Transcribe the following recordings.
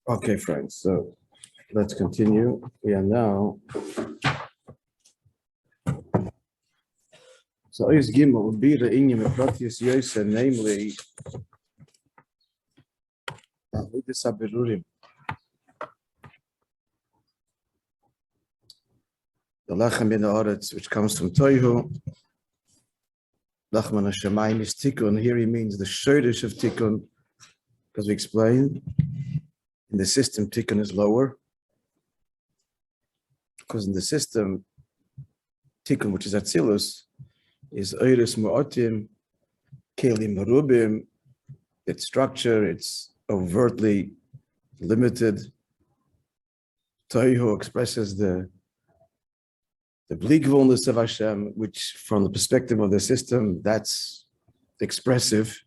Okay, friends, so let's continue. We are now. So is Gimel would be the Inyam Proteus Yosef, namely Avidus Aberurim. The Lechem in the Oretz, which comes from Toihu. Lachman Hashemayim is Tikkun. Here he means the Shodesh of Tikkun, because we explained in the system Tikkun is lower. Because in the system, Tikkun, which is Atzilus, is Eiris Mu'otim, Kelim Merubim. Its structure, it's overtly limited. Toihu expresses the bleakfulness of Hashem, which from the perspective of the system, that's expressive,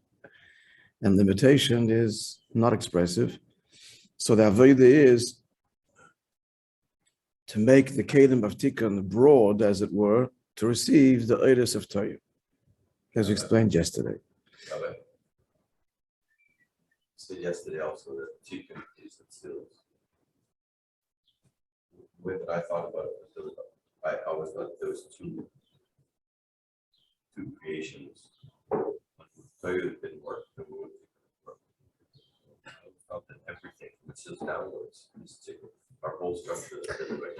and limitation is not expressive. So the Avodah is to make the Kelim of Tikkun broad, as it were, to receive the Eiris of Toihu, as we explained yesterday. Rabbi. So yesterday also that Tikkun is still. The way that I thought about it, I always thought those two creations. Toihu didn't work. The wood didn't work. I felt that everything which is downwards is Tikkun. Our whole structure.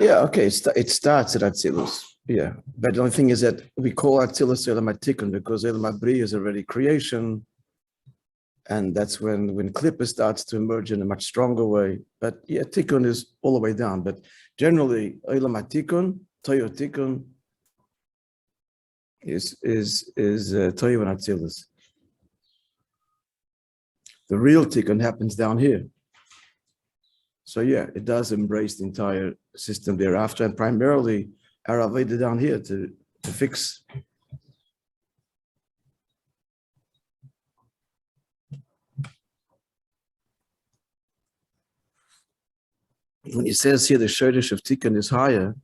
Yeah, okay, it starts at Atzilus. Yeah, but the only thing is that we call Atzilus Elam Tikkun because Elam Bri is already creation, and that's when Klippa starts to emerge in a much stronger way. But yeah, Tikkun is all the way down. But generally, Elam Tikkun, Toihu Tikkun is Toihu and Atzilus. The real Tikkun happens down here. So yeah, it does embrace the entire system thereafter, and primarily our Avodah down here to fix. When he says here the Shodesh of Tikkun is higher,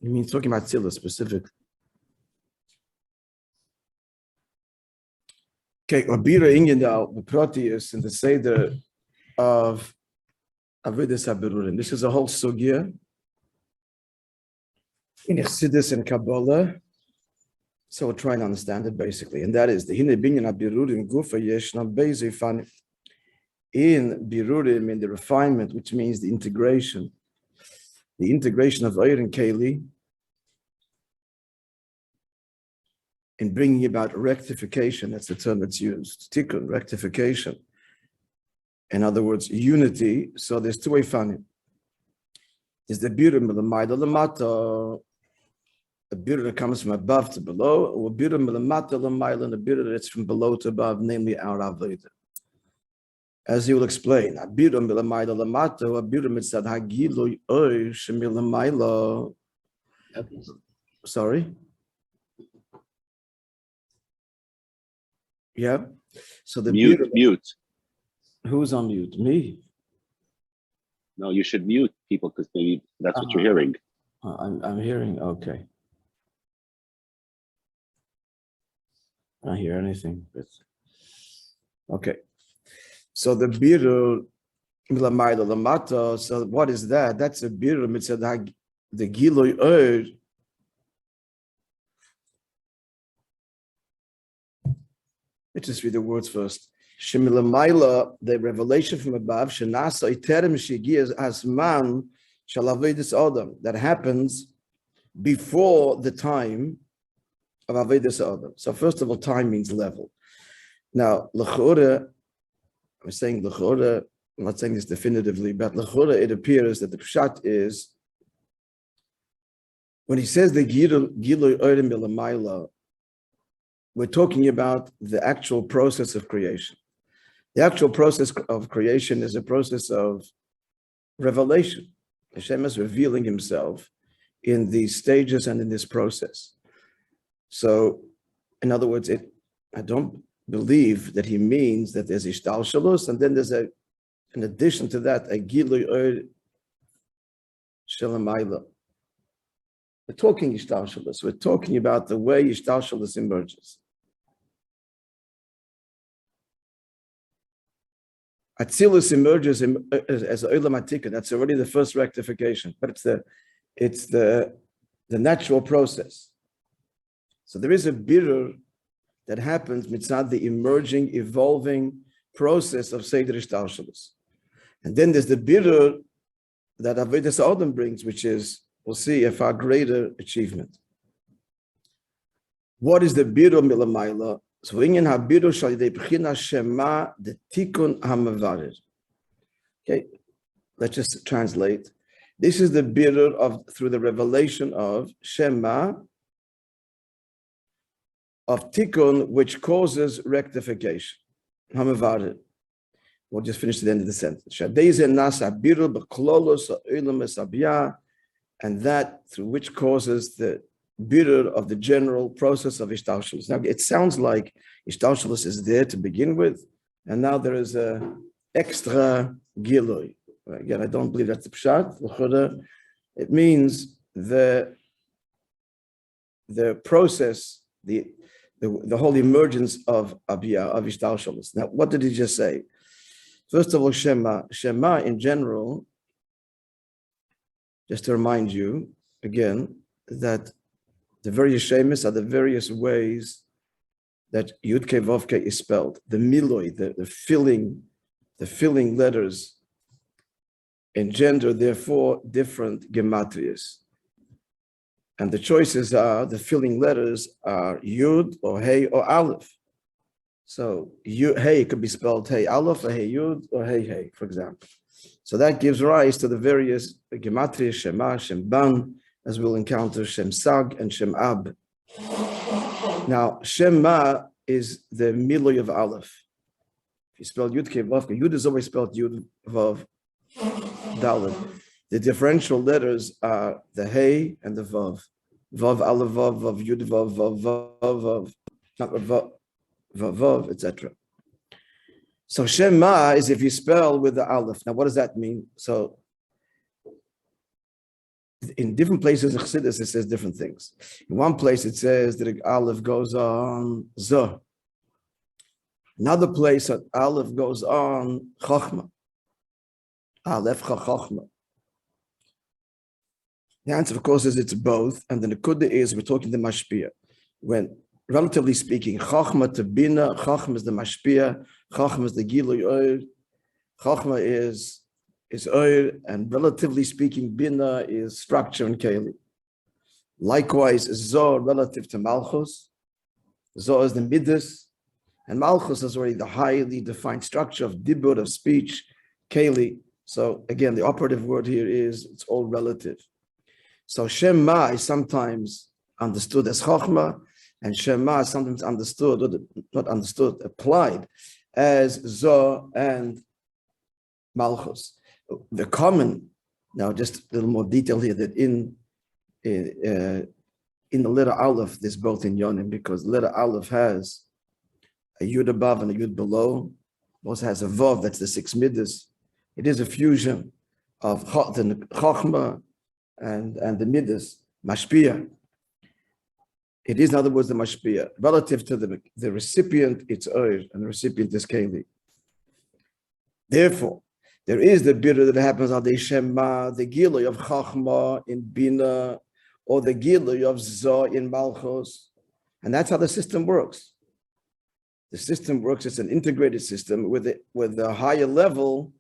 he means talking about Tzilus specifically. Okay, Abira Ingendal, the Proteus, in the Seder of Avidus Aberurim. This is a whole sugya in Chassidus and Kabbalah. So we're trying to understand it basically. And that is the Hine Binyan Aberurim Gufa Yeshna Beizifan in Berurim, in the refinement, which means the integration of Eir and Keli in bringing about rectification. That's the term that's used. Tikkun, rectification. In other words, unity. So there's two ways found. Is the birum l'mayla l'mata, a birum that comes from above to below, or a birum l'mata l'mayla, and a birum that's from below to above, namely our Avodah. As he will explain, a birum l'mayla l'mata, a birum mitzad hagilu oy shemil l'mayla. Sorry. Yeah. So the mute. Who's on mute? Me? No, you should mute people because maybe that's what you're hearing. I'm hearing, okay. I don't hear anything, but okay. So the biru milamayla lamata. So what is that? That's a biru mitzad the giloy oir. Let's just read the words first. Shemilamayla, the revelation from above, Shenasa iterem shigiyas asman shalavedis adam, that happens before the time of avedis adam. So first of all, time means level. Now, l'chora, I'm saying l'chora, I'm not saying this definitively, but l'chora, it appears that the pshat is when he says the gilu oirim milamayla, we're talking about the actual process of creation. The actual process of creation is a process of revelation. Hashem is revealing himself in these stages and in this process. So, in other words, I don't believe that he means that there's ishtalshalus, and then there's in addition to that, a gilui or shelamayla. We're talking ishtalshalus. We're talking about the way ishtalshalus emerges. Atzilus emerges as Olam Atika. That's already the first rectification, but it's the natural process. So there is a birur that happens mitzad the emerging, evolving process of Seder Ishtalshalos. And then there's the birur that Avodas Adam brings, which is, we'll see, a far greater achievement. What is the birur milamayla? So inyan ha-birur shal yidei b'china shema the tikun ha-mavarir. Okay, let's just translate. This is the birur through the revelation of Shema, of tikkun, which causes rectification. Hamavarid. We'll just finish the end of the sentence. And that through which causes the birur of the general process of Ishtalshalos. Now, it sounds like Ishtalshalos is there to begin with, and now there is a extra gilui. Again, I don't believe that's the pshat. It means the process, the whole emergence of Abiyah, of Ishtalshalos. Now, what did he just say? First of all, Shema. Shema in general, just to remind you again, that the various Shemas are the various ways that Yud-Ke Vav-Ke is spelled. The miloi, the filling letters engender, therefore, different gematrias. And the choices are, the filling letters are Yud or Hey or Aleph. So Hey could be spelled Hey Aleph or Hey Yud or Hey Hey, for example. So that gives rise to the various gematrias, Shema, Shem Ban, as we'll encounter Shem Sag and Shem Ab. Now, Shema is the miloi of Aleph. If you spell Yud Ke Vav, Yud is always spelled Yud Vav Dalet. The differential letters are the Hey and the Vav. Vav, Aleph, Vav, Vav, Yud, Vav, Vav, Vav, Vav, not Vav, Vav, Vav, etc. So Shema is if you spell with the Aleph. Now, what does that mean? So, in different places in Chassidus, it says different things. In one place, it says that Aleph goes on Zah. Another place, that Aleph goes on Chachma. Aleph Chachma. The answer, of course, is it's both. And the Nekuda is we're talking the Mashpia. When, relatively speaking, Chachma to Bina, Chachma is the Mashpia, Chachma is the Gilui Oir, Chachma is Oir, and relatively speaking, Bina is structure and Keli. Likewise, Zoh relative to Malchus. Zoh is the Midas, and Malchus is already the highly defined structure of Dibur, of speech, Keli. So again, the operative word here is it's all relative. So Shema is sometimes understood as Chachma, and Shema is sometimes understood, or not understood, applied as Zoh and Malchus. The common, now just a little more detail here, that in the letter Aleph, there's both in Yonim, because the letter Aleph has a Yud above and a Yud below. It also has a Vav, that's the six Midas. It is a fusion of the Chachma and the Midas, Mashpia. It is, in other words, the Mashpia. Relative to the recipient, it's Oir, and the recipient is Keli. Therefore, there is the birur that happens on the Shema, the Gilui of Chachma in Bina, or the Gilui of Zoh in Malchus. And that's how the system works. The system works, it's an integrated system with the higher level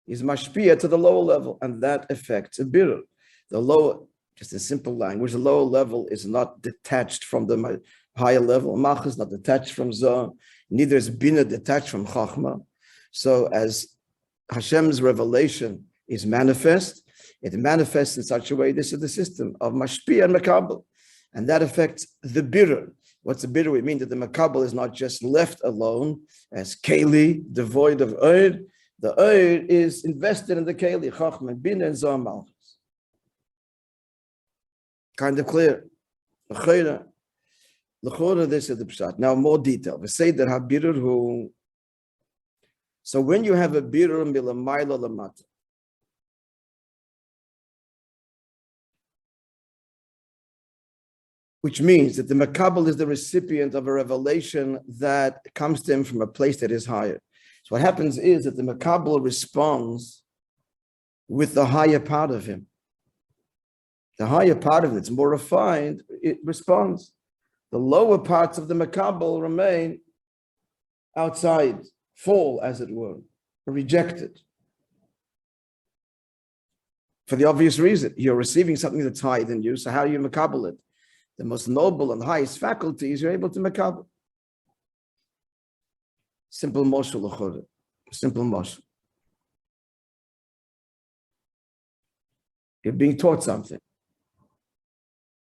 is mashpia to the lower level, and that affects a birur. The lower, just in simple language, the lower level is not detached from the higher level. Malchus is not detached from Zoh, neither is Bina detached from Chachma. So as Hashem's revelation is manifest, it manifests in such a way, this is the system of mashpia and makabel, and that affects the birur. What's the birur? We mean that the makabel is not just left alone as keli, devoid of oir. The oir is invested in the keli, chachma, bina, and zoh, malchus. Kind of clear. L'chora, this is the pshat. Now more detail. We say that ha-birur hu. So when you have a birur milamayla lamata, which means that the makabel is the recipient of a revelation that comes to him from a place that is higher. So what happens is that the Makabel responds with the higher part of him. The higher part of it, it's more refined, it responds. The lower parts of the Makabel remain outside, fall, as it were, rejected. For the obvious reason, you're receiving something that's higher than you, so how do you Makabel it? The most noble and highest faculties you're able to Makabel. Simple moshul l'chorah. Simple moshul. You're being taught something.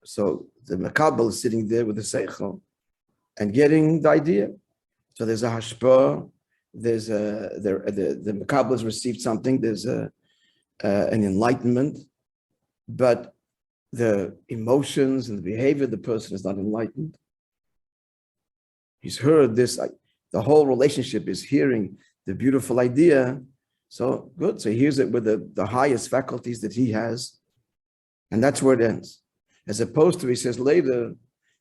So the Makabel is sitting there with the seichel and getting the idea. So there's a hashpah, there's the Makabel has received something, there's an enlightenment, but the emotions and the behavior of the person is not enlightened. He's heard this, the whole relationship is hearing the beautiful idea. So good, so he hears it with the highest faculties that he has, and that's where it ends. As opposed to, he says later,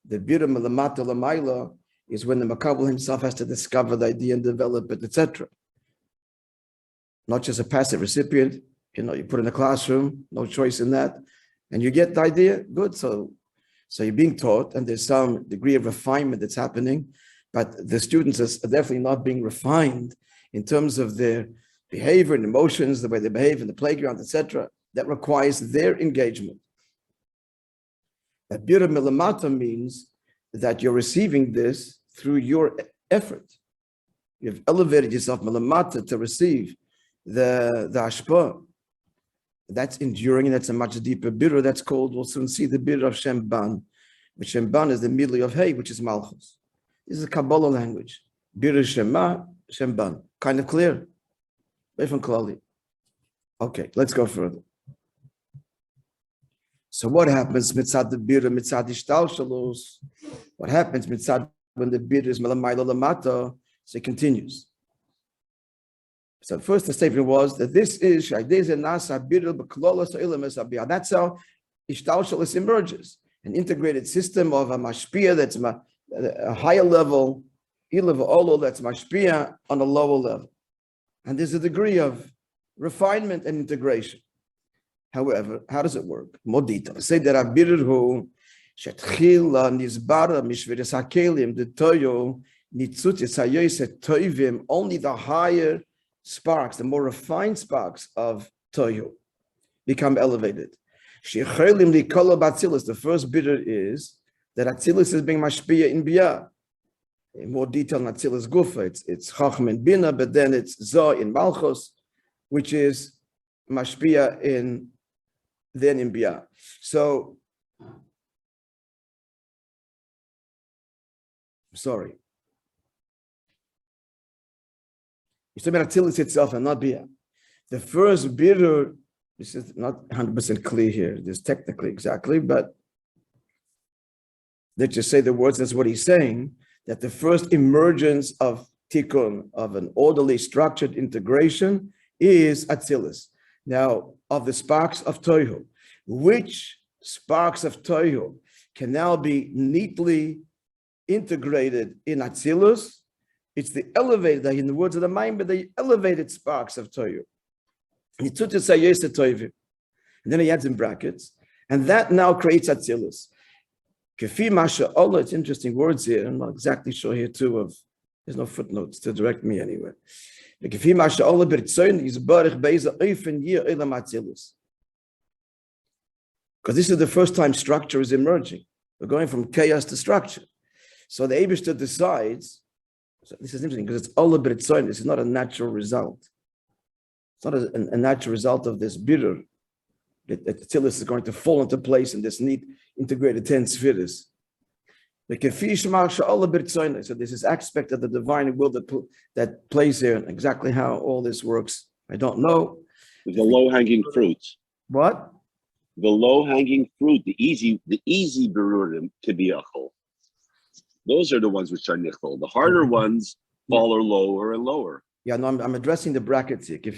the birum lamata lamaila is when the Makabel himself has to discover the idea and develop it, etc. Not just a passive recipient, you put in a classroom, no choice in that, and you get the idea, good. So you're being taught, and there's some degree of refinement that's happening, but the students are definitely not being refined in terms of their behavior and emotions, the way they behave in the playground, etc. That requires their engagement. That birum milamata means that you're receiving this through your effort. You've elevated yourself milamata to receive the ashpah. That's enduring, and that's a much deeper birur. That's called, we'll soon see, the birur of Shem Ban. Which Shem Ban is the Miliovay, which is Malchus. This is a Kabbalah language. Birur Shema, Shem Ban. Kind of clear? Very from Klali. Okay, let's go further. So what happens mitzad the birur, mitzad ishtal shalos? What happens mitzad when the birur is melamayla lamata? So it continues. So first the statement was that this is that's how ishtal shalos emerges, an integrated system of a mashpia that's a higher level, olo that's mashpia on a lower level, and there's a degree of refinement and integration. However, how does it work? More detail. Say that a birur hu shetchila nizbara mishveres hakelim the toyo nitzutis hayoset toivim, only the higher sparks, the more refined sparks of toyo become elevated. Shechelim likolo b'atzilus. The first birur is that atzilus is being mashpia in biyah. In more detail, in atzilus gufa, it's chacham and bina, but then it's zoh in malchus, which is mashpia in biyah. So, sorry. You're talking about atzilus itself and not biyah. The first birur, this is not 100% clear here, this technically exactly, but let's just say the words, that's what he's saying, that the first emergence of tikkun, of an orderly, structured integration, is atzilus. Now, of the sparks of toihu, which sparks of toihu can now be neatly integrated in atzilus? It's the elevated, in the words of the Maimon, the elevated sparks of toihu. And then he adds in brackets, and that now creates atzilus. It's interesting words here. I'm not exactly sure here too there's no footnotes to direct me anywhere. Because this is the first time structure is emerging. We're going from chaos to structure. So the Eibishter decides, so this is interesting because it's all about its own. This is not a natural result. It's not a natural result of this birur. That Atzilus is going to fall into place in this neat integrated 10 spheres. So this is aspect of the divine will that plays there. Exactly how all this works, I don't know. The low-hanging fruit. What? The low-hanging fruit, the easy berurim to be achol. Those are the ones which are nichol. The harder ones fall lower and lower. Yeah, no, I'm addressing the brackets here. He's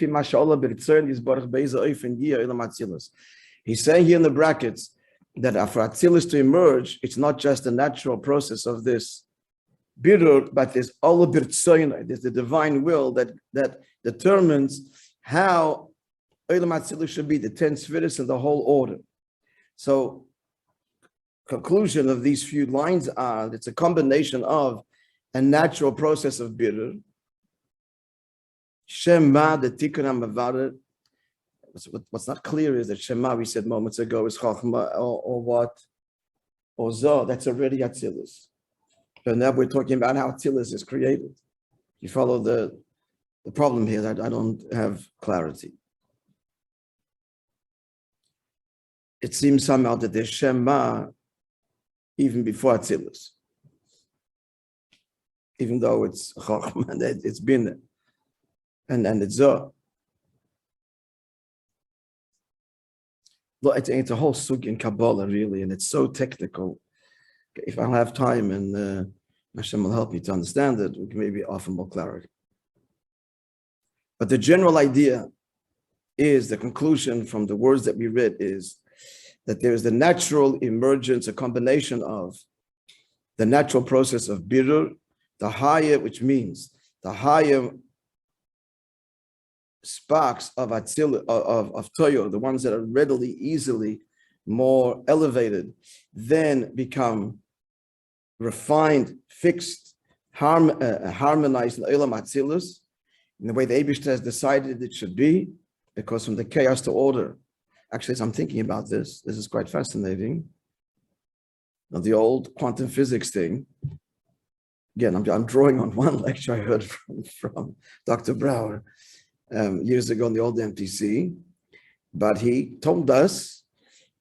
saying here in the brackets that for Atzilus to emerge, it's not just a natural process of this birur, but there's all birtzoyna. There's the divine will that determines how Olam Atzilus should be, the 10 spheres and the whole order. So, conclusion of these few lines are it's a combination of a natural process of birur, Shema, the tikkun hamavarer. What's not clear is that Shema, we said moments ago, is Chachma or what? Or Zoh, that's already Atzilus. But now we're talking about how Atzilus is created. You follow the problem here that I don't have clarity. It seems somehow that there's Shema even before Atzilus. Even though it's Chachma and it's been there. And it's Zoh. Look, it's a whole sugya in Kabbalah, really, and it's so technical. If I'll have time and Hashem will help me to understand it, we can maybe offer more clarity. But the general idea is, the conclusion from the words that we read is that there is the natural emergence, a combination of the natural process of birur, the higher, which means the higher sparks of Atzil, of Toyo, the ones that are readily, easily more elevated, then become refined, fixed, harmonized in Olam Atzilus, in the way the Eibishter has decided it should be, because from the chaos to order. Actually, as I'm thinking about this is quite fascinating. Now, the old quantum physics thing, again, I'm drawing on one lecture I heard from Dr. Brouwer years ago in the old MTC, but he told us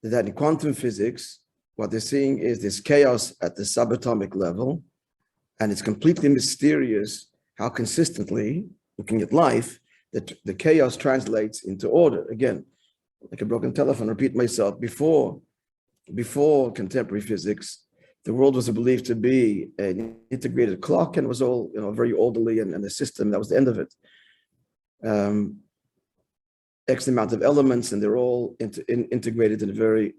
that in quantum physics, what they're seeing is this chaos at the subatomic level, and it's completely mysterious how consistently, looking at life, that the chaos translates into order. Again, like a broken telephone, repeat myself, before contemporary physics, the world was believed to be an integrated clock and was all very orderly and a system. That was the end of it. X amount of elements, and they're all integrated in a very,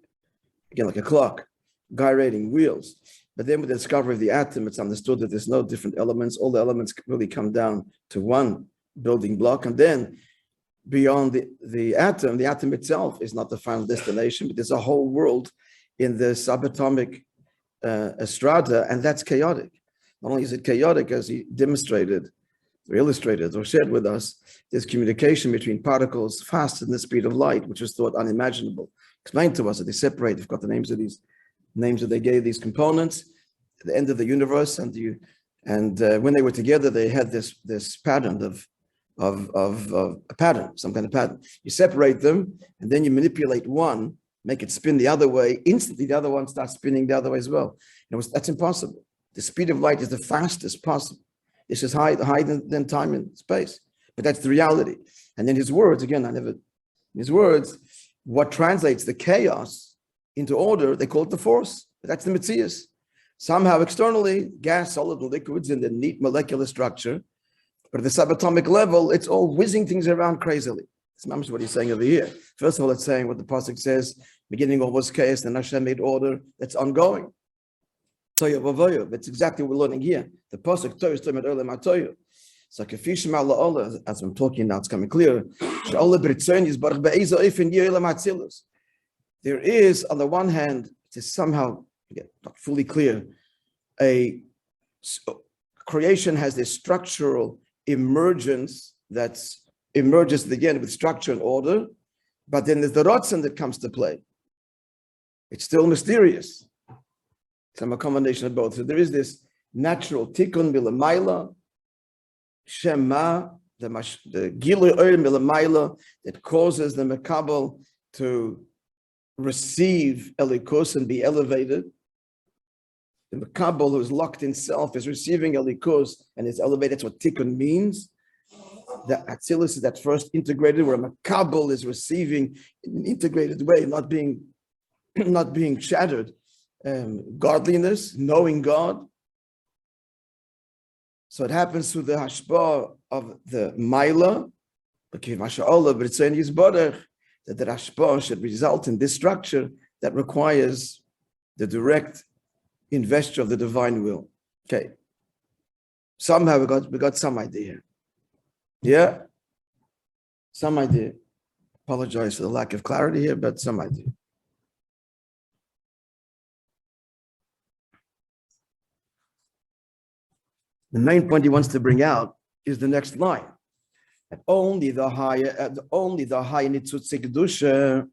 again, like a clock, gyrating wheels. But then with the discovery of the atom, it's understood that there's no different elements. All the elements really come down to one building block. And then beyond the atom itself is not the final destination, but there's a whole world in the subatomic strata, and that's chaotic. Not only is it chaotic, as he demonstrated, or illustrated, or shared with us, there's communication between particles faster than the speed of light, which was thought unimaginable. Explained to us that they separate, they've got the names of these names that they gave these components at the end of the universe, and when they were together, they had this pattern of a pattern, some kind of pattern. You separate them, and then you manipulate one, make it spin the other way. Instantly, the other one starts spinning the other way as well. That's impossible. The speed of light is the fastest possible. This is higher than time and space, but that's the reality. And in his words, again, in his words, what translates the chaos into order, they call it the force. But that's the Metzius. Somehow externally, gas, solid, and liquids in the neat molecular structure, but at the subatomic level, it's all whizzing things around crazily. That's not what he's saying over here. First of all, it's saying what the pasuk says, beginning all was chaos, then Hashem made order. That's ongoing. Toyo Vehoyo. That's exactly what we're learning here. The pasuk Toyo is talking about earlier Toyo. So as I'm talking now, it's coming clear. There is, on the one hand, it is somehow not fully clear, creation has this structural emergence that emerges again with structure and order, but then there's the rotzen that comes to play. It's still mysterious. Some a combination of both. So there is this natural tikkun milamayla, shema, the gilui oir milamayla that causes the mekabel to receive elikus and be elevated. The mekabel who is locked in self is receiving elikus and is elevated. That's what tikkun means. The Atzilus is that first integrated, where a mekabel is receiving in an integrated way, not being shattered. Godliness, knowing God. So it happens through the hashpah of the maila, that the hashpah should result in this structure that requires the direct investure of the divine will. Okay, Somehow we got some idea. Yeah? Some idea. Apologize for the lack of clarity here, but some idea. The main point he wants to bring out is the next line. That only the higher nitzutzik kedusha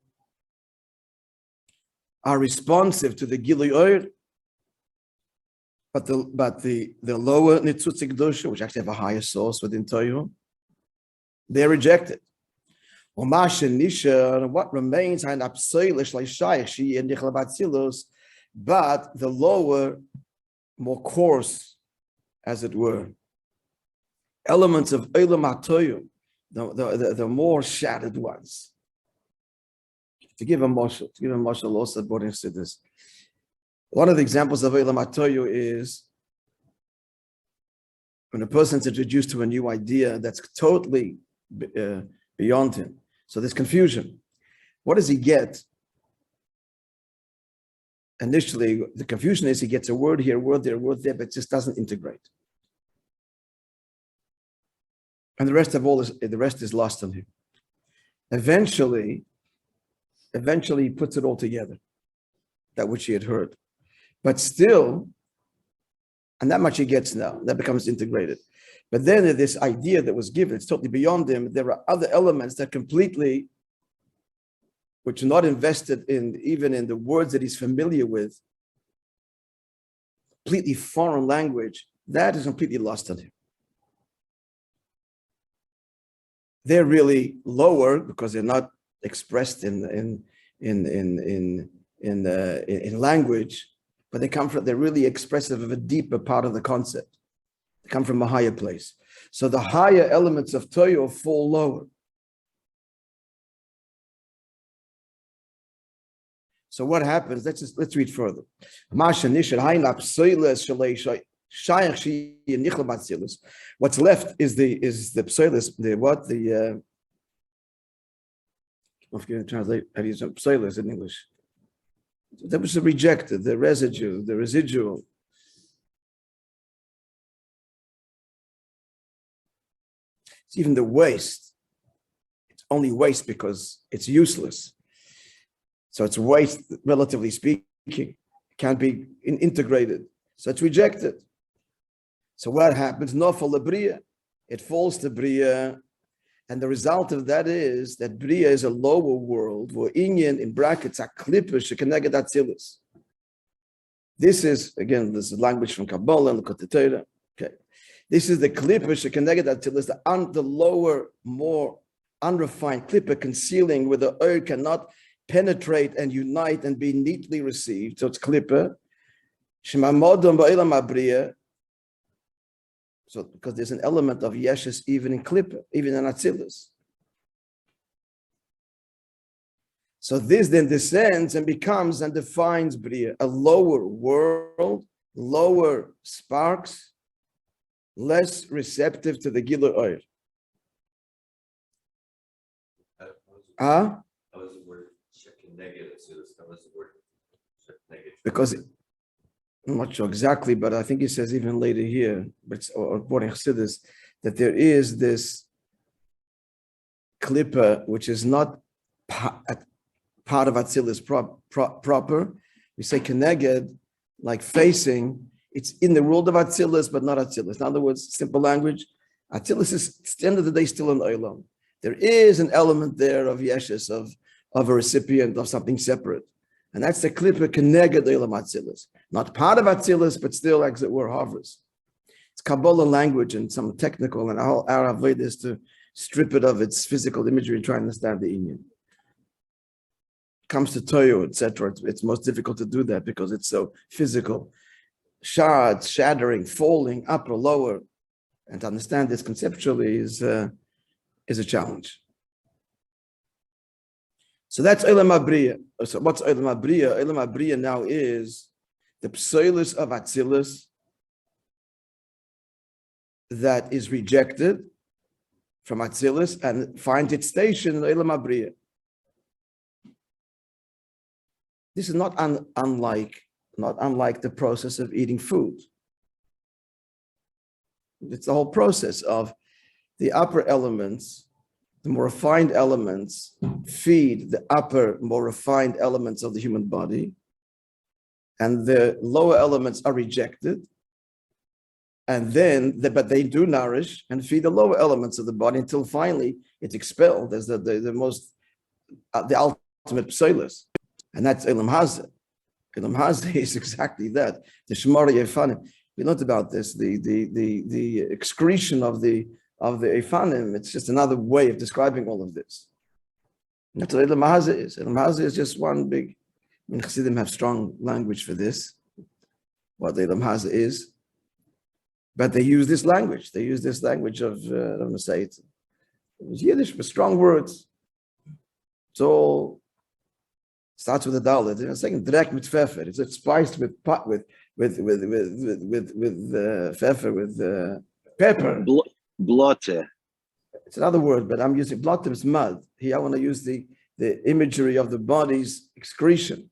are responsive to the Gilui Oir, but the lower nitzutzik kedusha, which actually have a higher source within Torah, they're rejected. What remains, but the lower, more coarse, as it were, elements of Eilam HaToyu, the more shattered ones. To give a mashal also according to this. One of the examples of Eilam HaToyu is when a person is introduced to a new idea that's totally beyond him. So there's confusion. What does he get? Initially, the confusion is he gets a word here, a word there, a word there, but it just doesn't integrate. And the rest is lost on him. Eventually he puts it all together, that which he had heard. But still, and that much he gets now, that becomes integrated. But then this idea that was given, it's totally beyond him. There are other elements that completely, which are not invested in, even in the words that he's familiar with, completely foreign language, that is completely lost on him. They're really lower because they're not expressed in language, but they're really expressive of a deeper part of the concept. They come from a higher place. So the higher elements of Torah fall lower. So what happens? Let's read further. What's left is the psoilus, I'm going to translate how to use psoilus in English. That was rejected, the residue, the residual. It's even the waste. It's only waste because it's useless. So it's waste, relatively speaking. It can't be integrated. So it's rejected. So what happens? Nofal lebriya. It falls to Bria. And the result of that is that Bria is a lower world, where Inyan, in brackets, a klippa shekeneged atzilus. This is language from Kabbalah and the Torah. Okay. This is the klippa shekeneged atzilus, the lower, more unrefined klippa, concealing where the oil cannot penetrate and unite and be neatly received. So it's klippa. Shemamodom ba'elam abriya. So because there's an element of yeshes even in klippa, even in atzilus. So this then descends and becomes and defines bria, a lower world, lower sparks, less receptive to the Gilui Oir. How is the word negative? How is the word negative? Because I'm not sure exactly, but I think he says even later here, but according to Chassidus, that there is this klippa which is not part of Atzilus proper. We say keneged, like facing. It's in the world of Atzilus, but not Atzilus. In other words, simple language, Atzilus is at the end of the day still an Olam. There is an element there of yeshes, of a recipient of something separate. And that's the klippa keneged Olam Atzilus. Not part of Atzilus, but still, as it were, hovers. It's Kabbalah language and some technical, and our avoid is to strip it of its physical imagery and try and understand the Inyan. Comes to Toyo, etc. It's most difficult to do that because it's so physical. Shards, shattering, falling, up or lower. And to understand this conceptually is a challenge. So that's Olam HaBriya. So what's Olam HaBriya? Olam HaBriya now is the psoilus of Atzilus that is rejected from Atzilus and finds its station in Olam HaBriya. This is not unlike the process of eating food. It's the whole process of the upper elements, the more refined elements feed the upper, more refined elements of the human body, and the lower elements are rejected. And then, but they do nourish and feed the lower elements of the body until finally it's expelled as the ultimate psoilus. And that's Elam Hazeh. Elam Hazeh is exactly that. The Shemara Yefanim. We learned about this, the excretion of the Efanim. It's just another way of describing all of this. And that's what Elam Hazeh is. Elam Hazeh is just one big, I mean, Chassidim have strong language for this, what Elam Hazeh is. But they use this language. They use this language of, I don't want to say it was Yiddish, but strong words. It's all starts with a dalet. In a second, direct with pfeffer. It's spiced with pfeffer, with pepper. Blotte. It's another word, but I'm using blotte is mud. Here I want to use the imagery of the body's excretion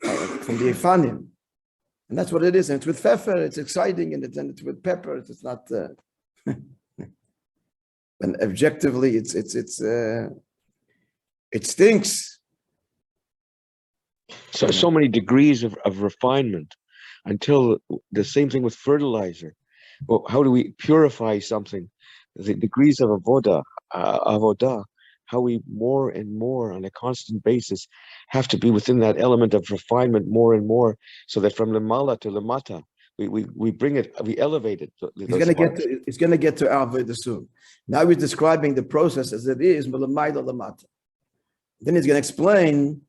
from the Efanim. And that's what it is. And it's with pfeffer, it's exciting, and it's with pepper. It's not. And objectively, it stinks. So many degrees of refinement until the same thing with fertilizer. Well, how do we purify something? The degrees of avodah, how we more and more on a constant basis have to be within that element of refinement more and more, so that from lemala to lemata, we bring it, we elevate it. It's going to get to our avodah soon. Now he's describing the process as it is, melamayda lemata. Then he's going to explain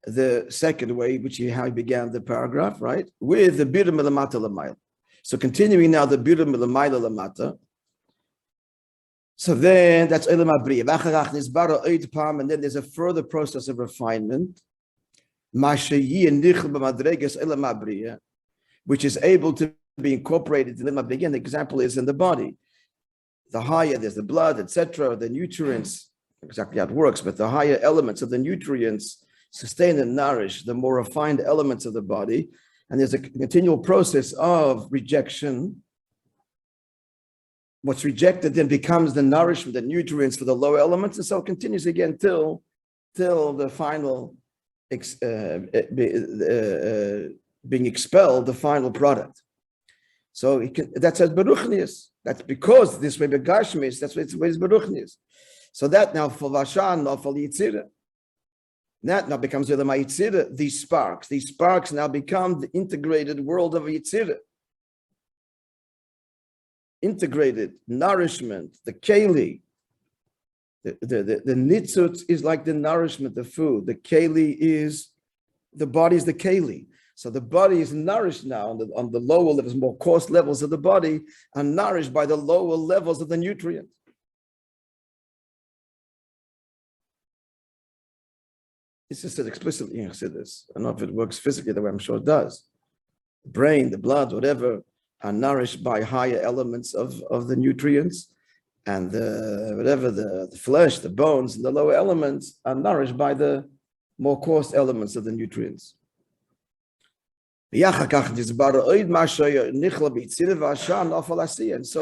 the second way, how he began the paragraph, right? With the birur melamata lamayla. So continuing now the birur melamayla lamata. So then that's Elam Abriya. And then there's a further process of refinement, which is able to be incorporated in Elam Abriya. And the example is in the body. The higher there's the blood, etc., the nutrients, exactly how it works, but the higher elements of the nutrients sustain and nourish the more refined elements of the body. And there's a continual process of rejection. What's rejected then becomes the nourishment, the nutrients for the lower elements, and so it continues again till the final being expelled, the final product. So that's as beruchnius. That's because this way begashmis. That's what it's beruchnius. So that now for vashan, not for yitzira. That now becomes the yitzira. These sparks now become the integrated world of yitzira. Integrated nourishment, the keli, the nitzut is like the nourishment, the food. The keli is the body is the keli. So the body is nourished now on the lower levels, more coarse levels of the body, are nourished by the lower levels of the nutrient. This is said explicitly in Chassidus. I don't know if it works physically the way I'm sure it does. The brain, the blood, whatever, are nourished by higher elements of the nutrients, and the flesh, the bones, and the lower elements are nourished by the more coarse elements of the nutrients. And so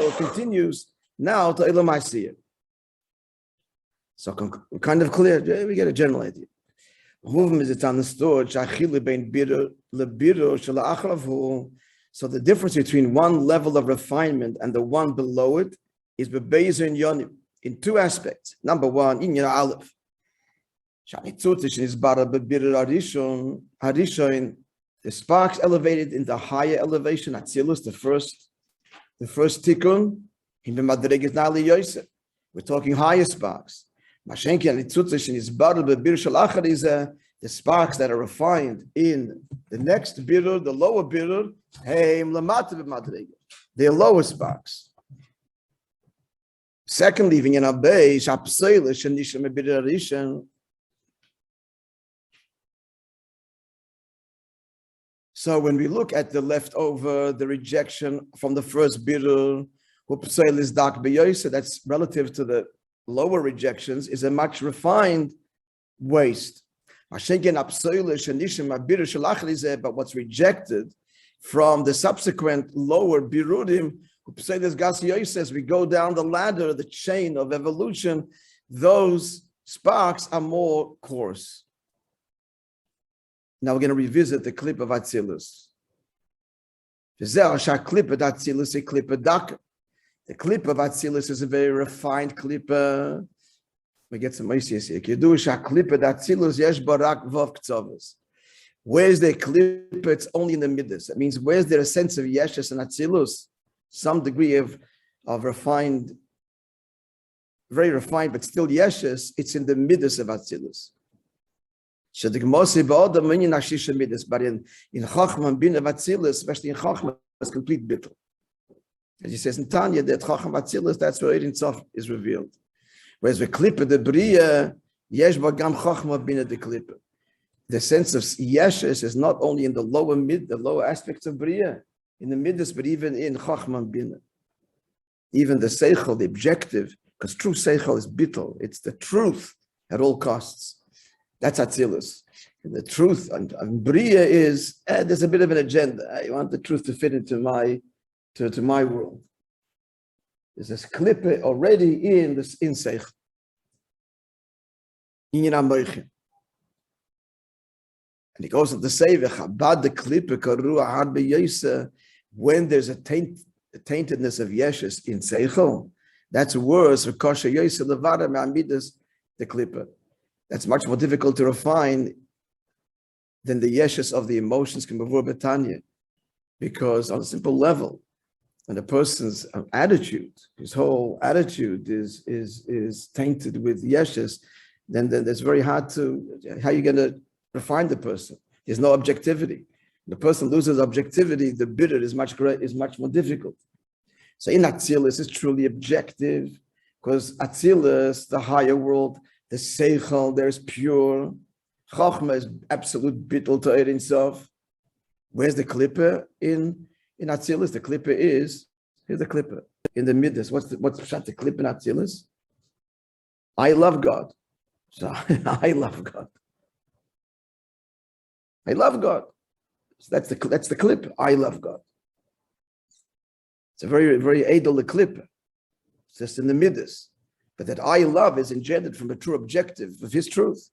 it continues now to Elam Asiyah. So kind of clear, we get a general idea. It's understood. So the difference between one level of refinement and the one below it is bebezer and yonim in two aspects. Number one, in your aleph, the sparks elevated in the higher elevation, atzilus, the first tikkun, in the madreges nali yosef. We're talking higher sparks. The sparks that are refined in the next birur, the lower birur, they're lower sparks. Secondly, so when we look at the leftover, the rejection from the first birur, that's relative to the lower rejections, is a much refined waste. But what's rejected from the subsequent lower birudim, as we go down the ladder, the chain of evolution, those sparks are more coarse. Now we're going to revisit the clip of Atzilus. The clip of Atzilus is a very refined clip. We get some Moishe here. Where's the clip? It's only in the midas. That means where's there a sense of yeshes and Atzilus? Some degree of refined, very refined, but still yeshes. It's in the midas of Atzilus. But in Chachma and Bin of Atzilus, especially in Chachma, it's complete bittul. As he says in Tanya, that Chachma Atzilus, that's where Ein Sof is revealed. Whereas the clip of the Bria, Yesh Bagam Chachma Bin of the clip. The sense of Yeshes is not only in the lower aspects of Bria, in the midas, but even in Chachma and Bin. Even the Seichel, the objective, because true Seichel is bittul, it's the truth at all costs. That's Atzilus. The truth and Bria is there's a bit of an agenda. I want the truth to fit into my world. There's this clip already in this Seich. And he goes on to say, when there's a taintedness of Yeshes in Seichel, that's worse for Kosher Yosef Levada Ma'amidas the Klippa. That's much more difficult to refine than the yeshes of the emotions can before Betanya. Because on a simple level, when a person's attitude, his whole attitude is tainted with yeshes, then it's very hard to, how are you going to refine the person? There's no objectivity. The person loses objectivity, the bitter is much more difficult. So in Atzilus, it's truly objective, because Atzilus, the higher world, the Seichel, there's pure. Chachma is absolute bittul to Ein Sof. Where's the klipper in Atzilus? The klipper is, here's the klipper, in the midas. What's the klipper in Atzilus? I love God. So I love God. I love God. So that's the klipper. I love God. It's a very, very edel klipper. It's just in the midas. But that I love is engendered from a true objective of his truth.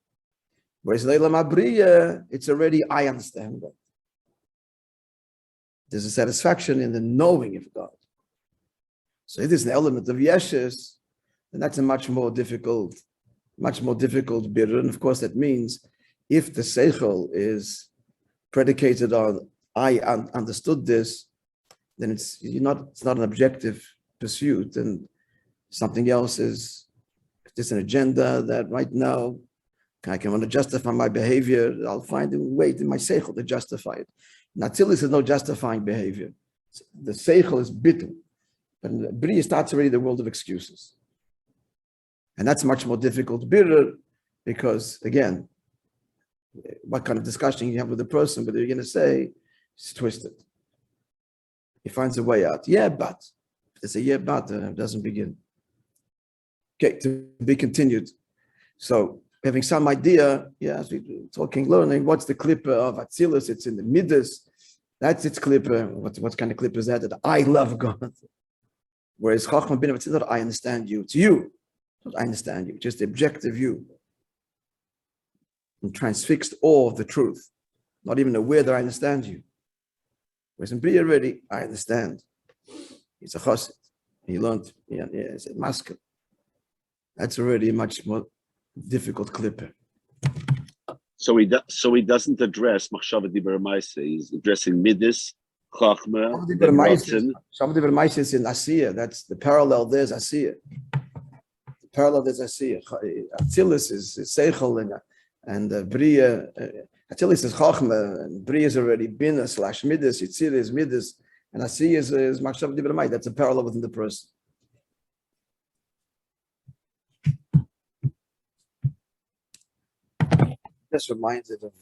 Whereas Leila Mabriya, it's already, I understand God. There's a satisfaction in the knowing of God. So if there's an element of Yeshes, then that's a much more difficult birur. And of course, that means if the Seichel is predicated on, I understood this, then it's not an objective pursuit. And something else is, if there's an agenda that right now I can want to justify my behavior, I'll find a way in my seichel to justify it. Natzilis is no justifying behavior. The seichel is bittul. But Bria starts already the world of excuses. And that's much more difficult birur, because again, what kind of discussion you have with the person, but you're going to say, it's twisted. He finds a way out. Yeah, but. It's a yeah, but it doesn't begin. Okay, to be continued. So, having some idea, as we talking, learning, what's the clipper of Atzilus? It's in the midas. That's its clipper. What kind of clipper is that? That I love God. Whereas Chachma bin Atzilus, I understand you. It's you. I understand you. Just the objective you. And transfixed awe of the truth. Not even aware that I understand you. Whereas in Bria already, I understand. He's a chassid. He learned, he's a masker. That's already a much more difficult clipper. So he doesn't address Machshava Dibur Maaseh. He's addressing Midas, Chachma, Ratzon. Shabbat Dibur Maaseh is in Asiya. That's the parallel. There's Asiya. The parallel there's Asiya. Atzilus is Seichel and Bria. Atzilus is Chachma and Bria is already Bina / Midas. Yitzir is Midas and Asiya is Machshava Dibur Maaseh. That's a parallel within the person. This reminds it of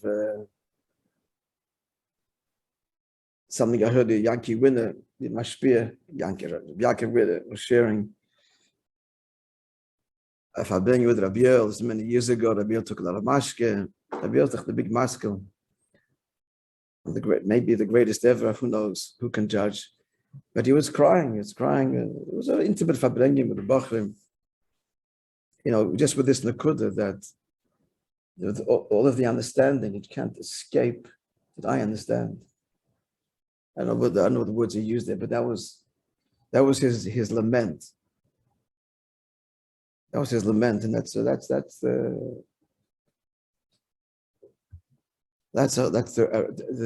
something I heard the Yankee winner, the Mashpia, Yankee winner was sharing. If I've been with Rabbi, this many years ago, Rabbi took a lot of mashke. Rabbi took the big maskell. maybe the greatest ever, who knows, who can judge. But he was crying, it was an intimate fabrengen with the Bachrim. Just with this nakuda that all of the understanding, it can't escape that I understand. I don't know what the words he used there, but that was his lament. That was his lament, and that's the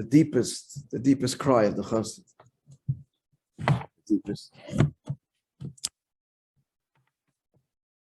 deepest cry of the chassid. Deepest.